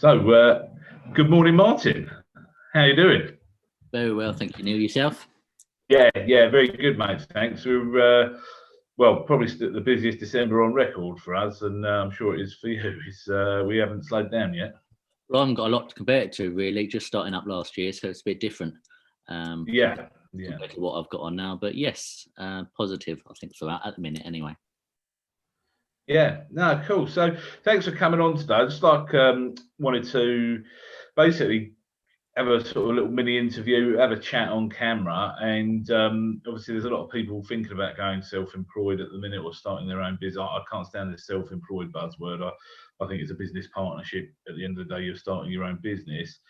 Good morning, Martyn. How you doing? Very well, thank you. Neil, yourself? Yeah, very good, mate. Thanks. We're probably the busiest December on record for us, and I'm sure it is for you. We haven't slowed down yet. Well, I haven't got a lot to compare it to, really. Just starting up last year, so it's a bit different. Compared to what I've got on now, but yes, positive. I think for that at the minute, anyway. Yeah, no, cool. So thanks for coming on today. I just wanted to basically have a sort of little mini interview, have a chat on camera, and obviously there's a lot of people thinking about going self-employed at the minute or starting their own business. I can't stand this self-employed buzzword. I think it's a business partnership. At the end of the day, you're starting your own business.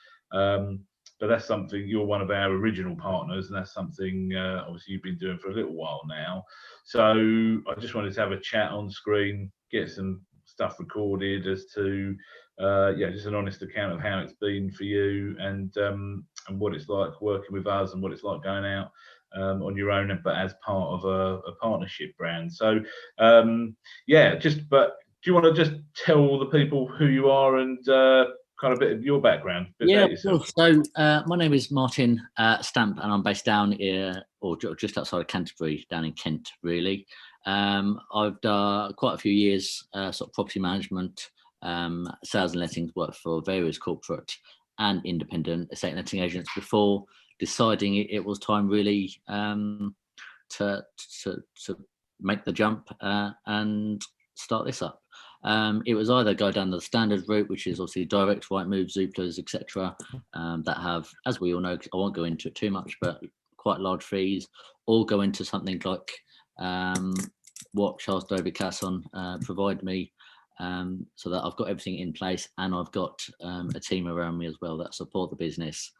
But that's something, you're one of our original partners, and that's something obviously you've been doing for a little while now. So I just wanted to have a chat on screen, get some stuff recorded as to just an honest account of how it's been for you, and what it's like working with us, and what it's like going out on your own, but as part of a partnership brand. So but do you want to just tell the people who you are and kind of a bit of your background? Sure. So my name is Martyn Stampe, and I'm based down here, or just outside of Canterbury, down in Kent, really. I've done quite a few years sort of property management, sales and lettings, worked for various corporate and independent estate letting agents before deciding it was time really to make the jump and start this up. It was either go down the standard route, which is obviously direct, Rightmove, Zooplas, etc., that have, as we all know, I won't go into it too much, but quite large fees, or go into something like what Charles David Casson provide me, so that I've got everything in place, and I've got a team around me as well that support the business,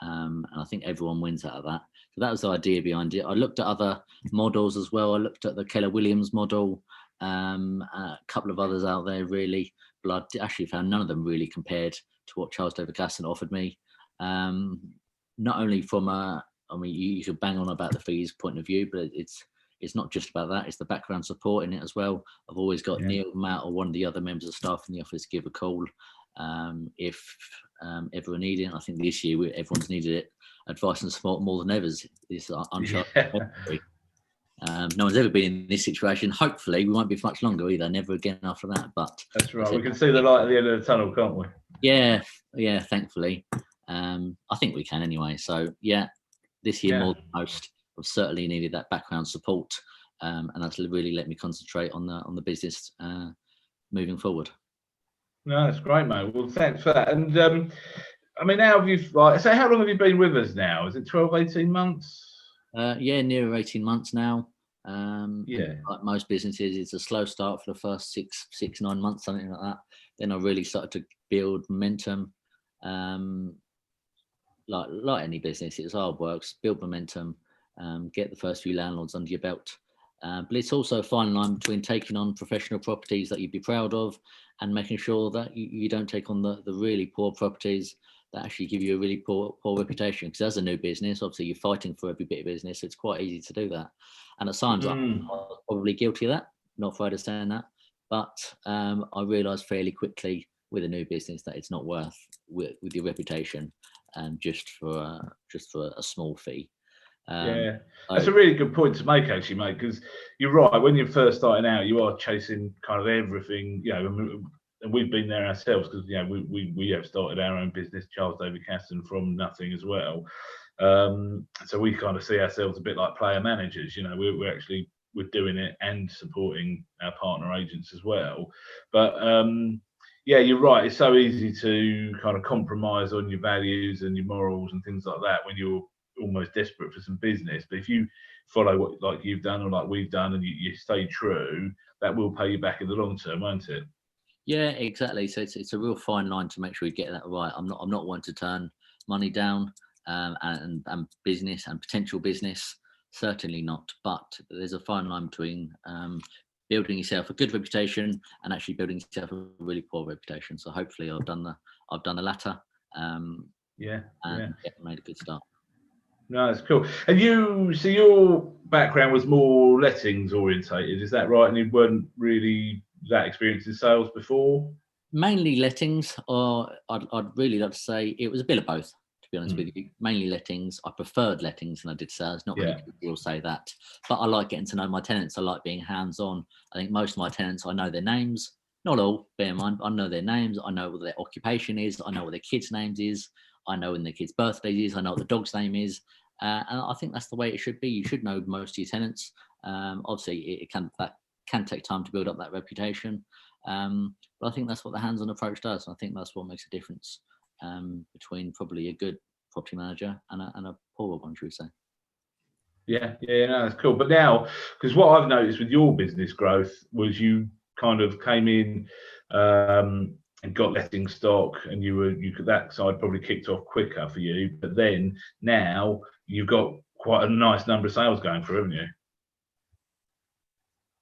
and I think everyone wins out of that. So that was the idea behind it. I looked at other models as well. I looked at the Keller Williams model, a couple of others out there really, but I actually found none of them really compared to what Charles David Casson offered me. Not only from you could bang on about the fees point of view, but it's not just about that, it's the background support in it as well. I've always got Neil, Matt, or one of the other members of staff in the office give a call if ever needed. I think this year everyone's needed it, advice and support more than ever. This uncharted. No one's ever been in this situation. Hopefully we won't be for much longer either, never again after that. But that's right, we can see the light at the end of the tunnel, can't we? Yeah, thankfully. I think we can anyway. So this year more than most, I've certainly needed that background support, and that's really let me concentrate on the business moving forward. No, that's great, mate. Well, thanks for that. And how long have you been with us now? Is it 12, 18 months? Near 18 months now. Like most businesses, it's a slow start for the first 6-9 months, something like that. Then I really started to build momentum. Like any business, it's hard work. Build momentum, get the first few landlords under your belt. But it's also a fine line between taking on professional properties that you'd be proud of and making sure that you don't take on the really poor properties that actually give you a really poor reputation. Because as a new business, obviously you're fighting for every bit of business. So it's quite easy to do that. And at times I'm probably guilty of that, not afraid of saying that. But I realised fairly quickly with a new business that it's not worth with your reputation, just for a small fee. That's a really good point to make, actually, mate, because you're right. When you're first starting out, you are chasing kind of everything, and we've been there ourselves, because we have started our own business, Charles David Casson, from nothing as well. So we kind of see ourselves a bit like player managers. We're doing it and supporting our partner agents as well. But you're right. It's so easy to kind of compromise on your values and your morals and things like that when you're almost desperate for some business. But if you follow what like you've done or like we've done, and you stay true, that will pay you back in the long term, won't it? Yeah, exactly. So it's a real fine line to make sure you get that right. I'm not one to turn money down, and business and potential business, certainly not. But there's a fine line between building yourself a good reputation and actually building yourself a really poor reputation. So hopefully I've done the latter. Made a good start. No, that's cool. And your background was more lettings orientated, is that right? And you weren't really that experienced in sales before? Mainly lettings, or I'd really like to say it was a bit of both, to be honest with you. Mainly lettings. I preferred lettings than I did sales. Not many people say that, but I like getting to know my tenants. I like being hands-on. I think most of my tenants, I know their names. Not all, bear in mind, I know their names. I know what their occupation is. I know what their kids' names is. I know when their kids' birthday is. I know what the dog's name is. And I think that's the way it should be. You should know most of your tenants. Obviously, it can take time to build up that reputation. But I think that's what the hands-on approach does. I think that's what makes a difference between probably a good property manager and a poorer one, should we say. Yeah, no, that's cool. But now, because what I've noticed with your business growth was you kind of came in and got letting stock, and you could, that side probably kicked off quicker for you. But then now you've got quite a nice number of sales going through, haven't you?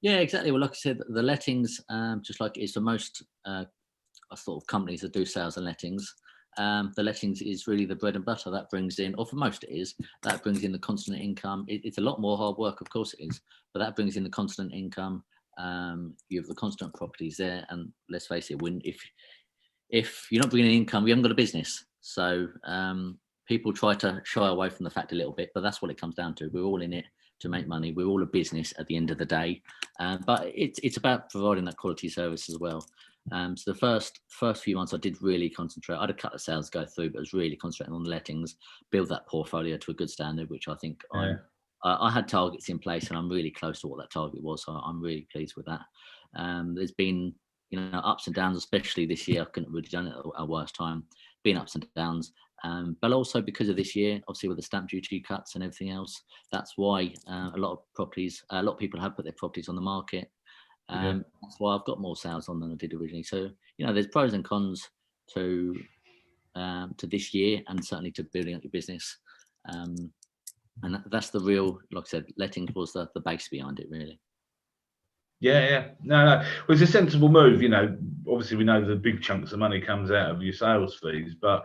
Yeah, exactly. Well, like I said, the lettings, just like it is for most sort of companies that do sales and lettings, the lettings is really the bread and butter. That brings in, or for most it is, that brings in the constant income. It's a lot more hard work, of course it is, but that brings in the constant income. You have the constant properties there, and let's face it, if you're not bringing in income, you haven't got a business. So people try to shy away from the fact a little bit, but that's what it comes down to. We're all in it to make money. We're all a business at the end of the day, but it's about providing that quality service as well. So the first few months I did really concentrate. I had a couple of sales go through, but I was really concentrating on the lettings, build that portfolio to a good standard, which I think I had targets in place, and I'm really close to what that target was. So I'm really pleased with that. There's been ups and downs, especially this year. I couldn't have really done it at a worse time. Been ups and downs. But also because of this year, obviously with the stamp duty cuts and everything else, that's why a lot of people have put their properties on the market. That's why I've got more sales on than I did originally. So there's pros and cons to this year, and certainly to building up your business. And that's the real, like I said, lettings was the base behind it, really. Yeah. No. Well, it's a sensible move. Obviously we know the big chunks of money comes out of your sales fees, but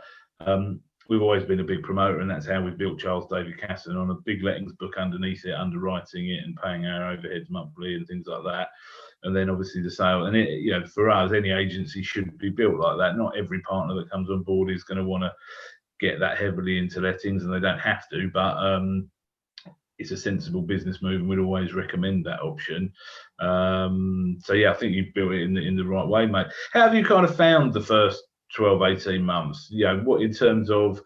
we've always been a big promoter, and that's how we built Charles David Casson, on a big lettings book underneath it, underwriting it and paying our overheads monthly and things like that. And then obviously the sale, and for us, any agency should be built like that. Not every partner that comes on board is going to want to get that heavily into lettings, and they don't have to, but it's a sensible business move, and we'd always recommend that option. So yeah, I think you've built it in the right way, mate. How have you kind of found the first 12, 18 months? What, in terms of,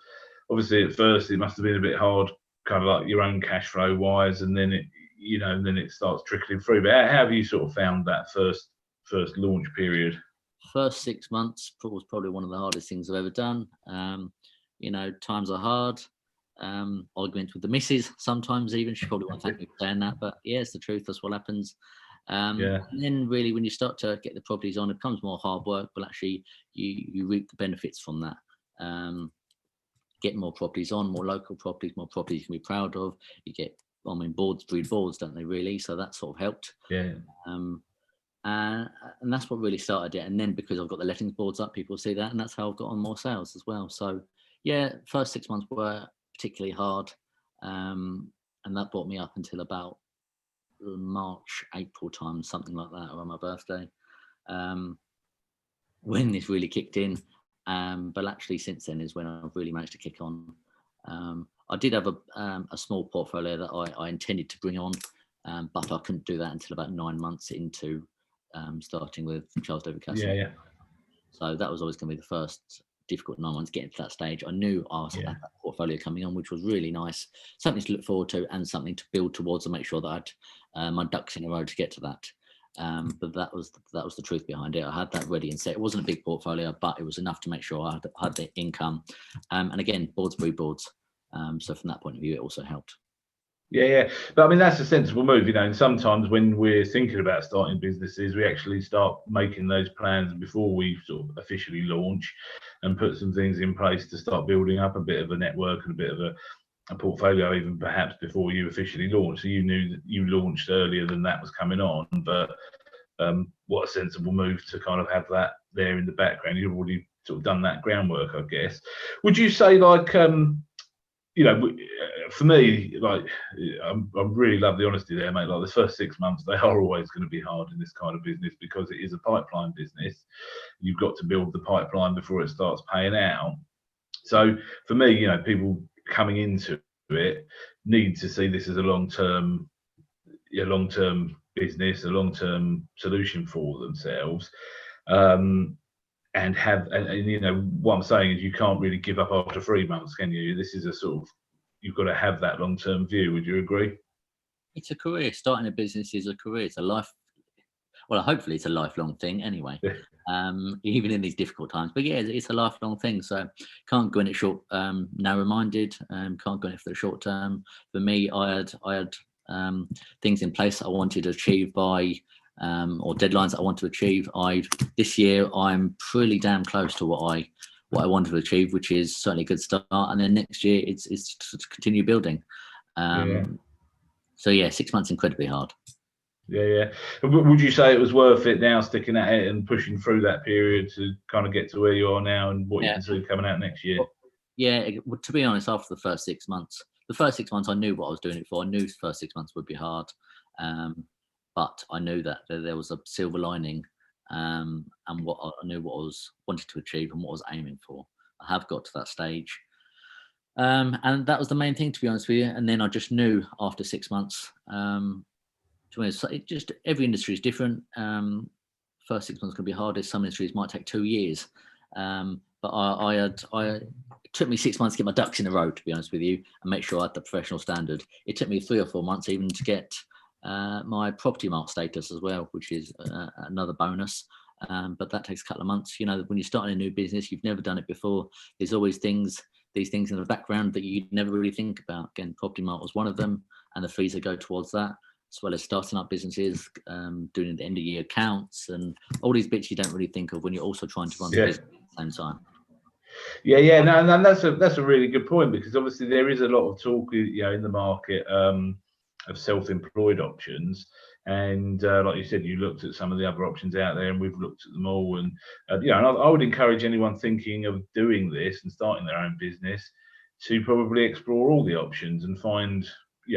obviously at first it must have been a bit hard, kind of like your own cash flow wise, and then it starts trickling through. But how have you sort of found that first launch period? First 6 months was probably one of the hardest things I've ever done. Times are hard. Arguments with the missus sometimes, even. She probably won't thank me for saying that, but yeah, it's the truth. That's what happens. And then really, when you start to get the properties on, it becomes more hard work, but actually you reap the benefits from that. Get more properties on, more local properties, more properties you can be proud of. You get, boards breed boards, don't they, really? So that sort of helped. And that's what really started it. And then because I've got the lettings boards up, people see that, and that's how I've got on more sales as well. So yeah, first 6 months were particularly hard, and that brought me up until about March, April time, something like that, around my birthday, when this really kicked in. But actually since then is when I've really managed to kick on. I did have a small portfolio that I intended to bring on, but I couldn't do that until about 9 months into starting with Charles David Casson. So that was always going to be the first difficult 9 months, getting to that stage. I knew I had that portfolio coming on, which was really nice, something to look forward to and something to build towards, and make sure that I had my ducks in a row to get to that. But that was the truth behind it. I had that ready and set. It wasn't a big portfolio, but it was enough to make sure I had the income. And again, boards breed boards. So from that point of view, it also helped. Yeah. But that's a sensible move, and sometimes when we're thinking about starting businesses, we actually start making those plans before we sort of officially launch, and put some things in place to start building up a bit of a network and a bit of a portfolio, even perhaps before you officially launch. So you knew that you launched earlier than that was coming on, but what a sensible move to kind of have that there in the background. You've already sort of done that groundwork, I guess. Would you say, like, for me, like I really love the honesty there, mate. Like the first 6 months, they are always going to be hard in this kind of business because it is a pipeline business. You've got to build the pipeline before it starts paying out. So for me, people coming into it need to see this as a long-term business, a long-term solution for themselves. And what I'm saying is you can't really give up after 3 months, can you? This is a sort of, you've got to have that long-term view. Would you agree? It's a career. Starting a business is a career. It's a life. Well, hopefully it's a lifelong thing anyway. Even in these difficult times. But yeah, it's a lifelong thing. So can't go in it short, narrow-minded. Can't go in it for the short term. For me, I had things in place I wanted to achieve by. Or deadlines that I want to achieve. This year I'm pretty damn close to what I wanted to achieve, which is certainly a good start. And then next year it's to continue building. So yeah, 6 months incredibly hard. Yeah. Would you say it was worth it now, sticking at it and pushing through that period to kind of get to where you are now and what you can see coming out next year? Yeah, to be honest, after the first 6 months, I knew what I was doing it for. I knew the first 6 months would be hard. But I knew that there was a silver lining, and I knew what I was wanting to achieve and what I was aiming for. I have got to that stage, and that was the main thing, to be honest with you. And then I just knew after 6 months, every industry is different. First 6 months can be hardest. Some industries might take 2 years, but it took me 6 months to get my ducks in a row, to be honest with you, and make sure I had the professional standard. It took me 3 or 4 months even to get my property mark status as well, which is another bonus. But that takes a couple of months. When you're starting a new business, you've never done it before. There's always these things in the background that you never really think about. Again, property mark was one of them, and the fees that go towards that, as well as starting up businesses, doing the end of year accounts, and all these bits you don't really think of when you're also trying to run the business at the same time. Yeah. No, and that's a really good point, because obviously there is a lot of talk, in the market. Of self-employed options, and like you said, you looked at some of the other options out there, and we've looked at them all. And and I would encourage anyone thinking of doing this and starting their own business to probably explore all the options and find,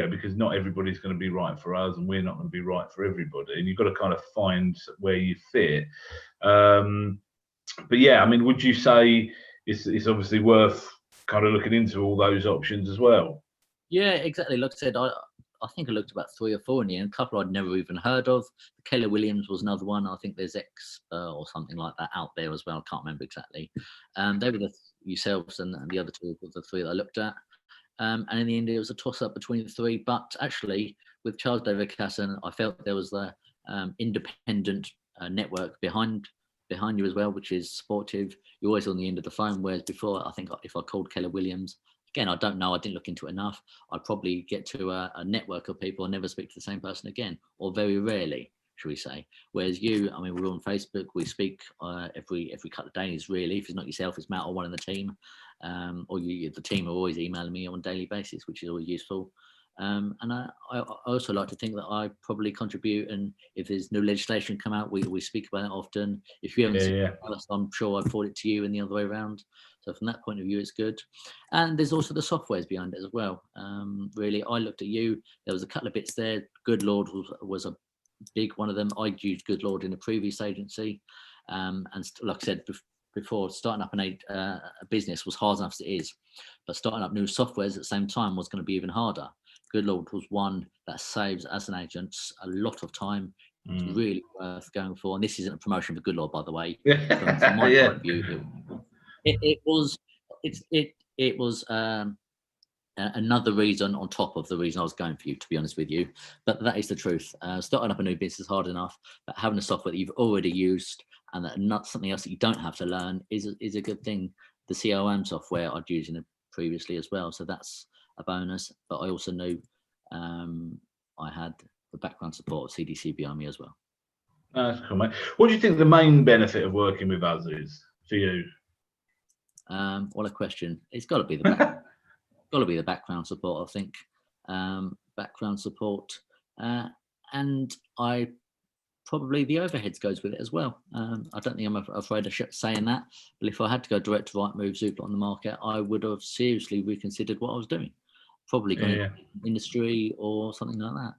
because not everybody's going to be right for us, and we're not going to be right for everybody, and you've got to kind of find where you fit. But yeah, I mean, would you say it's obviously worth kind of looking into all those options as well? Yeah, exactly. Like I said, I think I looked about 3 or 4 in the end. A couple I'd never even heard of. Keller Williams was another one. I think there's X or something like that out there as well. I can't remember exactly. They were yourselves and the other 2 were the 3 that I looked at. And in the end, it was a toss-up between the 3. But actually, with Charles David Casson, I felt there was the independent network behind you as well, which is supportive. You're always on the end of the phone, whereas before, I think if I called Keller Williams, again, I don't know, I didn't look into it enough, I'd probably get to a network of people and never speak to the same person again, or very rarely, should we say. Whereas you, I mean, we're on Facebook, we speak every couple of days, really. If it's not yourself, it's Matt or one in the team, or the team are always emailing me on a daily basis, which is always useful. And I also like to think that I probably contribute, and if there's new legislation come out, we speak about it often. If you haven't seen it, I'm sure I'd forward it to you, and the other way around. So from that point of view, it's good. And there's also the softwares behind it as well. Really, I looked at you. There was a couple of bits there. Good Lord was a big one of them. I'd used Good Lord in a previous agency, and like I said before, starting up a business was hard enough as it is, but starting up new softwares at the same time was going to be even harder. Good Lord was one that saves, as an agent, a lot of time. It's really worth going for. And this isn't a promotion for Good Lord, by the way. From my point of view, it was another reason on top of the reason I was going for you, to be honest with you. But that is the truth. Starting up a new business is hard enough, but having a software that you've already used and that not something else that you don't have to learn is a good thing. The COM software I'd used in it previously as well, so that's a bonus. But I also knew I had the background support of CDC behind me as well. That's cool, mate. What do you think the main benefit of working with us is for you? What a question. It's got to be the background support, I think. Background support, and I probably the overheads goes with it as well. I don't think I'm afraid of saying that, but if I had to go direct to Rightmove, Zoopla on the market, I would have seriously reconsidered what I was doing. Probably gone into industry or something like that.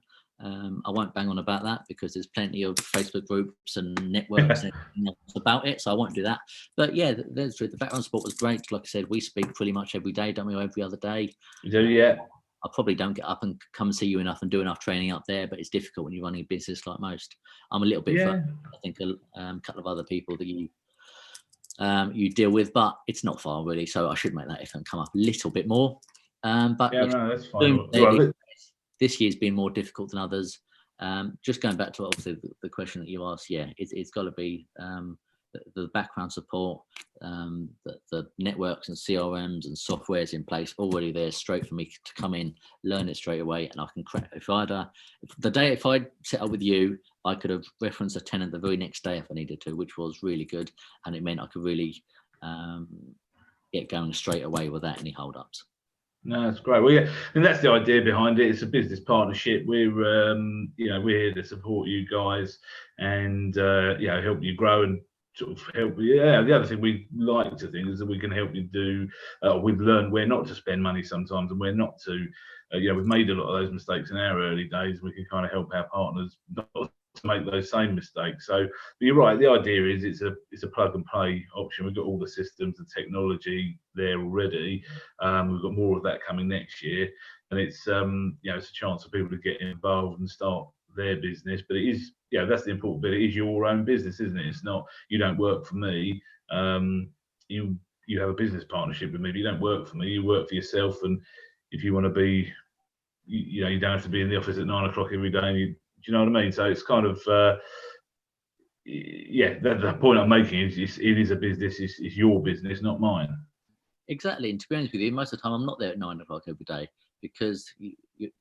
I won't bang on about that because there's plenty of Facebook groups and networks and everything else about it, so I won't do that. But yeah, there's the background support was great. Like I said, we speak pretty much every day, don't we? Every other day. You do, yeah. I probably don't get up and come and see you enough and do enough training up there, but it's difficult when you're running a business like most. I'm a little bit further, I think a couple of other people that you deal with, but it's not far really, so I should make that effort and come up a little bit more. But yeah, no, that's fine. This year's been more difficult than others. Just going back to obviously the question that you asked, yeah, it's got to be the background support, the networks and CRMs and softwares in place already there, straight for me to come in, learn it straight away, and I can crack. If I set up with you, I could have referenced a tenant the very next day if I needed to, which was really good, and it meant I could really get going straight away without any hold-ups. No, that's great. Well, yeah, and that's the idea behind it. It's a business partnership. We're, we're here to support you guys and, help you grow and sort of help. Yeah, the other thing we like to think is that we can help you do. We've learned where not to spend money sometimes and where not to. We've made a lot of those mistakes in our early days. We can kind of help our partners not to make those same mistakes. So you're right. The idea is it's a plug and play option. We've got all the systems, the technology there already. We've got more of that coming next year, and it's it's a chance for people to get involved and start their business. But it is, that's the important bit. It is your own business, isn't it? It's not, you don't work for me. You have a business partnership with me, but you don't work for me. You work for yourself, and if you want to be, you don't have to be in the office at 9 o'clock every day. Do you know what I mean? So it's kind of, the point I'm making is it is a business. It's your business, not mine. Exactly. And to be honest with you, most of the time I'm not there at 9 o'clock every day because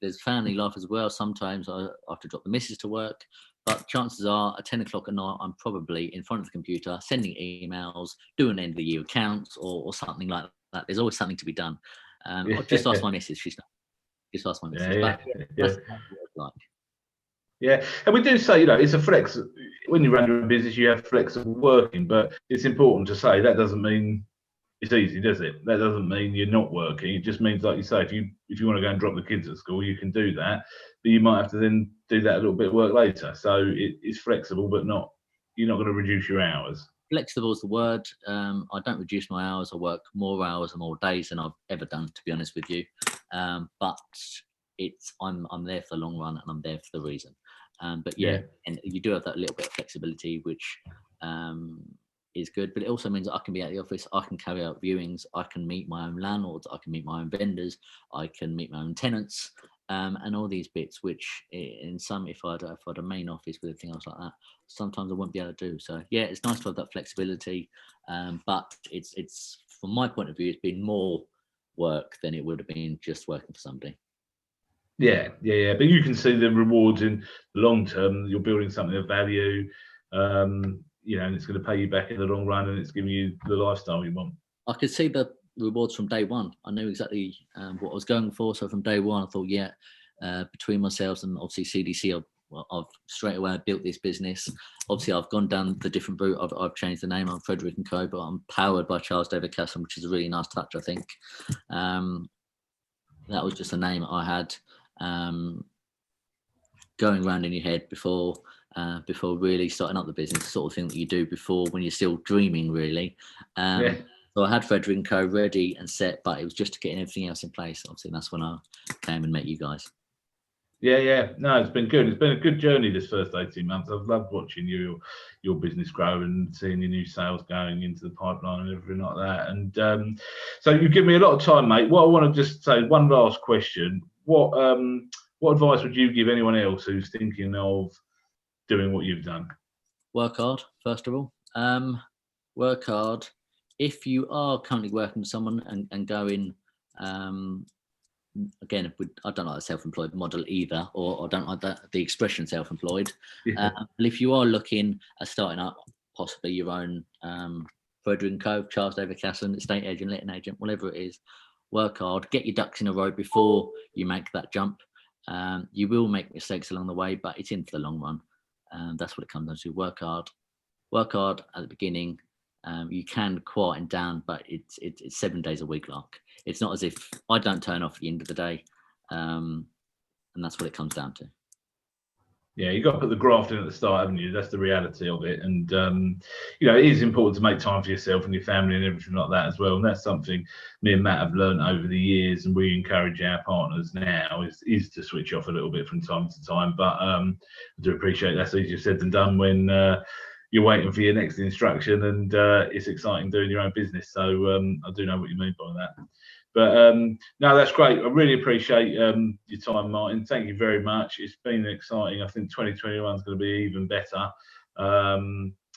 there's family life as well. Sometimes I have to drop the missus to work, but chances are at 10 o'clock at night, I'm probably in front of the computer, sending emails, doing end of the year accounts or something like that. There's always something to be done. I'll just ask my missus. She's not. Just ask my missus. That's what it's like. Yeah, and we do say, it's a flex. When you run your own business, you have flexible working, but it's important to say that doesn't mean it's easy, does it? That doesn't mean you're not working. It just means, like you say, if you want to go and drop the kids at school, you can do that, but you might have to then do that a little bit of work later. So it's flexible, but you're not going to reduce your hours. Flexible is the word. I don't reduce my hours. I work more hours and more days than I've ever done, to be honest with you. But I'm there for the long run and I'm there for the reason. But and you do have that little bit of flexibility, which is good. But it also means that I can be at the office. I can carry out viewings. I can meet my own landlords. I can meet my own vendors. I can meet my own tenants. And all these bits, which in some, if I had a main office with everything else like that, sometimes I wouldn't be able to do. So yeah, it's nice to have that flexibility. But it's from my point of view, it's been more work than it would have been just working for somebody. Yeah. But you can see the rewards in the long term. You're building something of value, and it's going to pay you back in the long run, and it's giving you the lifestyle you want. I could see the rewards from day one. I knew exactly what I was going for. So from day one, I thought, between myself and obviously CDC, I've straight away built this business. Obviously, I've gone down the different route. I've changed the name. I'm Frederick and Co, but I'm powered by Charles David Casson, which is a really nice touch, I think. That was just a name I had. Going around in your head before really starting up the business, the sort of thing that you do before when you're still dreaming, really. So I had Frederick & Co ready and set, but it was just getting everything else in place. Obviously, that's when I came and met you guys. Yeah. No, it's been good. It's been a good journey this first 18 months. I've loved watching your business grow and seeing your new sales going into the pipeline and everything like that. And so you've given me a lot of time, mate. What I want to just say, one last question. What advice would you give anyone else who's thinking of doing what you've done? Work hard, first of all. Work hard. If you are currently working with someone and going, again, I don't like the self-employed model either, or I don't like the expression self-employed. But if you are looking at starting up possibly your own Frederick & Co, Charles David Casson, estate agent, letting agent, whatever it is, work hard, get your ducks in a row before you make that jump. You will make mistakes along the way, but it's in for the long run. And that's what it comes down to. Work hard at the beginning. You can quieten down, but it's 7 days a week. Like, it's not as if I don't turn off at the end of the day, and that's what it comes down to. Yeah, you got to put the graft in at the start, haven't you? That's the reality of it. And it is important to make time for yourself and your family and everything like that as well. And that's something me and Matt have learned over the years, and we encourage our partners now is to switch off a little bit from time to time. But I do appreciate that's easier said than done when you're waiting for your next instruction, and it's exciting doing your own business. So I do know what you mean by that. But no, that's great. I really appreciate your time, Martyn. Thank you very much. It's been exciting. I think 2021 is going to be even better.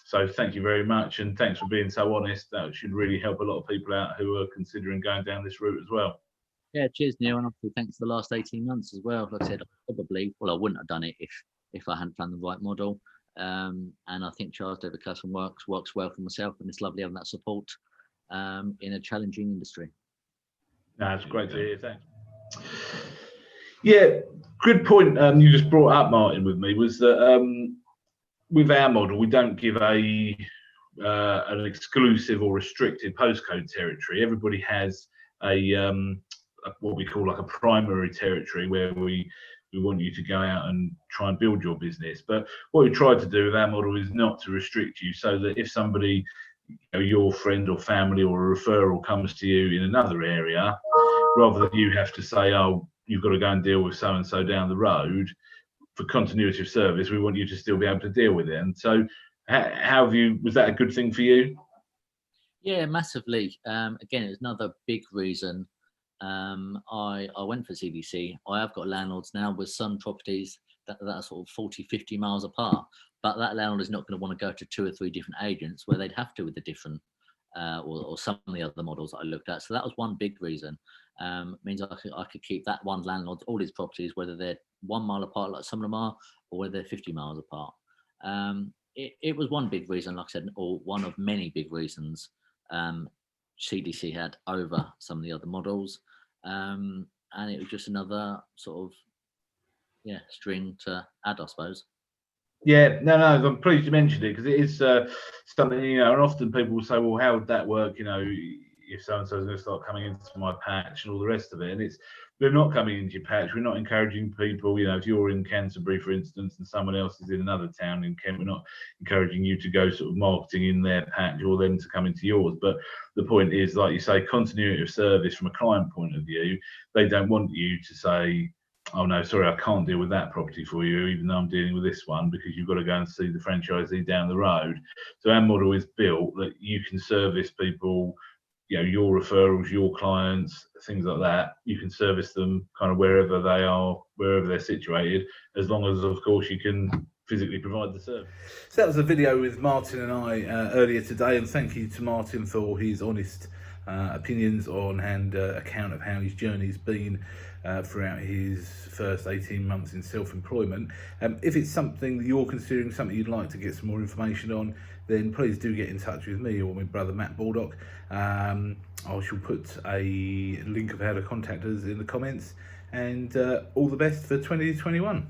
So thank you very much, and thanks for being so honest. That should really help a lot of people out who are considering going down this route as well. Yeah, cheers, Neil, and obviously thanks for the last 18 months as well. Like I said, I wouldn't have done it if I hadn't found the right model. And I think Charles David Casson works well for myself, and it's lovely having that support in a challenging industry. That's great to hear. Thanks. Yeah, good point. You just brought up, Martyn, with me was that with our model, we don't give an exclusive or restricted postcode territory. Everybody has a what we call like a primary territory where we want you to go out and try and build your business. But what we try to do with our model is not to restrict you, so that if somebody, your friend or family or a referral comes to you in another area, rather than you have to say, oh, you've got to go and deal with so and so down the road, for continuity of service, we want you to still be able to deal with it. And so was that a good thing for you? Yeah, massively. Again, it was another big reason I went for CDC. I have got landlords now with some properties that are sort of 40, 50 miles apart, but that landlord is not going to want to go to 2 or 3 different agents where they'd have to with the different or some of the other models that I looked at. So that was one big reason. Means I could keep that one landlord, all his properties, whether they're 1 mile apart like some of them are, or whether they're 50 miles apart. It was one big reason, like I said, or one of many big reasons CDC had over some of the other models. And it was just another sort of string to add, I suppose. Yeah, no, I'm pleased you mentioned it, because it is something, and often people will say, well, how would that work, if so-and-so is going to start coming into my patch and all the rest of it. And they're not coming into your patch. We're not encouraging people, if you're in Canterbury, for instance, and someone else is in another town in Kent, we're not encouraging you to go sort of marketing in their patch or them to come into yours. But the point is, like you say, continuity of service from a client point of view. They don't want you to say, oh no, sorry, I can't deal with that property for you, even though I'm dealing with this one, because you've got to go and see the franchisee down the road. So our model is built that you can service people, your referrals, your clients, things like that. You can service them kind of wherever they are, wherever they're situated, as long as, of course, you can physically provide the service. So that was a video with Martyn and I earlier today, and thank you to Martyn for his honest opinions on and account of how his journey's been throughout his first 18 months in self-employment. If it's something that you're considering, something you'd like to get some more information on, then please do get in touch with me or my brother Matt Baldock. I shall put a link of how to contact us in the comments, and all the best for 2021.